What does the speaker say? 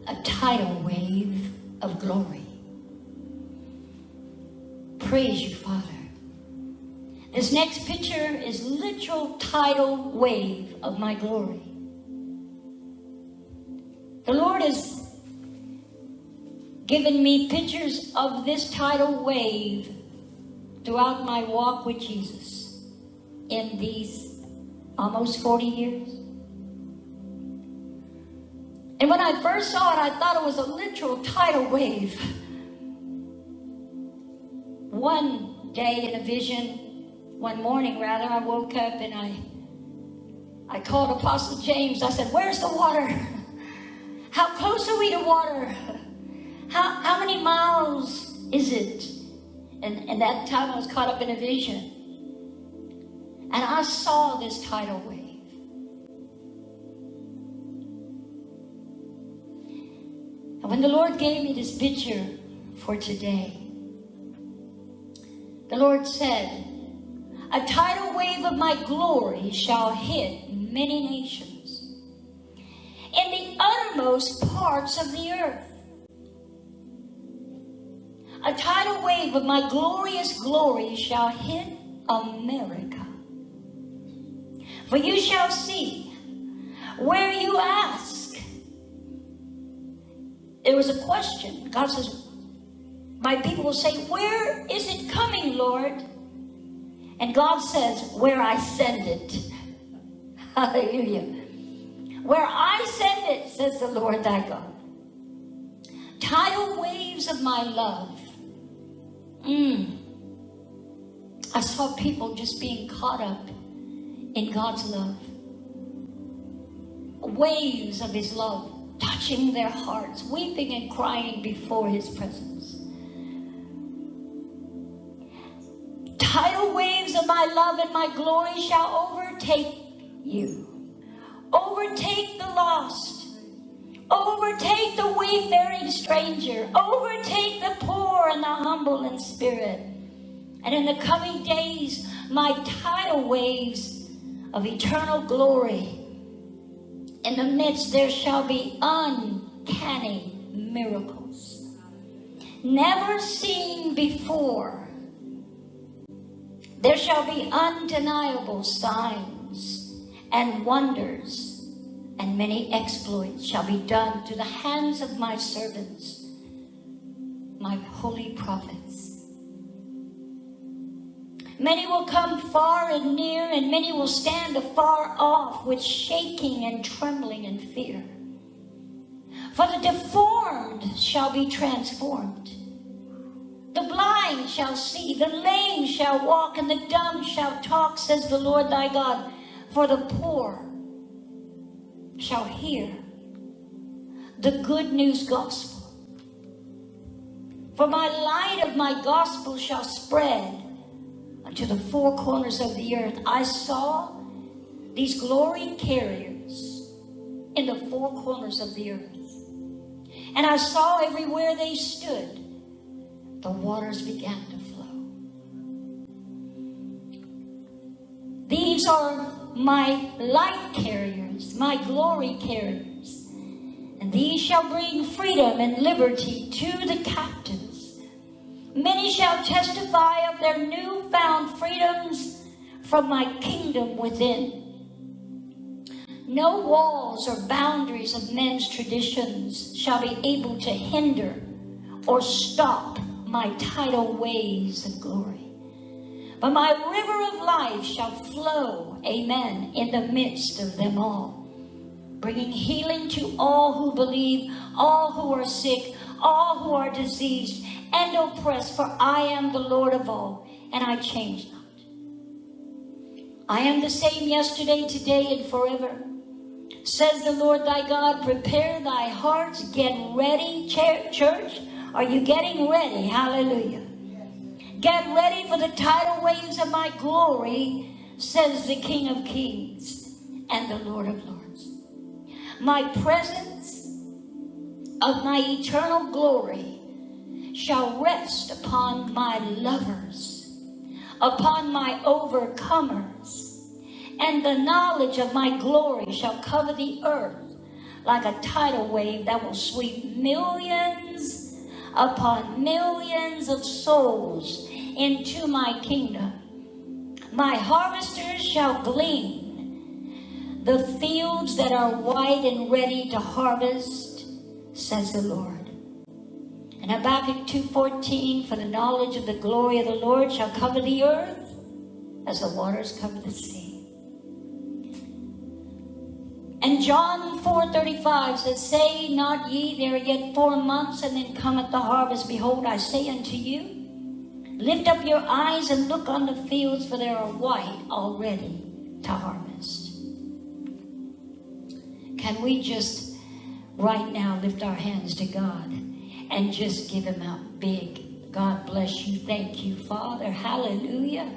a tidal wave of glory. Praise you, Father. This next picture is literal tidal wave of my glory. The Lord has given me pictures of this tidal wave throughout my walk with Jesus in these almost 40 years. And when I first saw it, I thought it was a literal tidal wave. One day in a vision, one morning rather, I woke up and I called Apostle James. I said, "Where's the water? How close are we to water? How many miles is it?" And that time I was caught up in a vision. And I saw this tidal wave. And when the Lord gave me this picture for today, the Lord said, "A tidal wave of my glory shall hit many nations in the uttermost parts of the earth. A tidal wave of my glorious glory shall hit America. For you shall see where you ask." There was a question. God says, my people will say, "Where is it coming, Lord?" And God says, "Where I send it." Hallelujah. "Where I send it, says the Lord thy God." Tidal waves of my love. I saw people just being caught up in God's love. Waves of his love touching their hearts, weeping and crying before his presence. Tidal waves of my love and my glory shall overtake you. Overtake the lost. Overtake the wayfaring stranger. Overtake the poor and the humble in spirit. And in the coming days, my tidal waves of eternal glory. In the midst there shall be uncanny miracles, never seen before. There shall be undeniable signs and wonders, and many exploits shall be done through the hands of my servants, my holy prophets. Many will come far and near, and many will stand afar off with shaking and trembling and fear. For the deformed shall be transformed. The blind shall see, the lame shall walk, and the dumb shall talk, says the Lord thy God. For the poor shall hear the good news gospel. For my light of my gospel shall spread unto the four corners of the earth. I saw these glory carriers in the four corners of the earth. And I saw everywhere they stood, the waters began to flow. These are my light carriers, my glory carriers. And these shall bring freedom and liberty to the captives. Many shall testify of their newfound freedoms from my kingdom within. No walls or boundaries of men's traditions shall be able to hinder or stop my tidal waves of glory. But my river of life shall flow, amen, in the midst of them all, bringing healing to all who believe, all who are sick, all who are diseased and oppressed, for I am the Lord of all, and I change not. I am the same yesterday, today, and forever. Says the Lord thy God, prepare thy hearts, get ready, church. Are you getting ready? Hallelujah. Get ready for the tidal waves of my glory, says the King of Kings and the Lord of Lords. My presence of my eternal glory shall rest upon my lovers, upon my overcomers, and the knowledge of my glory shall cover the earth like a tidal wave that will sweep millions upon millions of souls into my kingdom. My harvesters shall glean the fields that are white and ready to harvest, says the Lord. And Habakkuk 2:14, for the knowledge of the glory of the Lord shall cover the earth as the waters cover the sea. And John 4:35 says, say not ye, there are yet 4 months, and then cometh the harvest. Behold, I say unto you, lift up your eyes and look on the fields, for they are white already to harvest. Can we just right now lift our hands to God and just give him out big? God bless you. Thank you, Father. Hallelujah.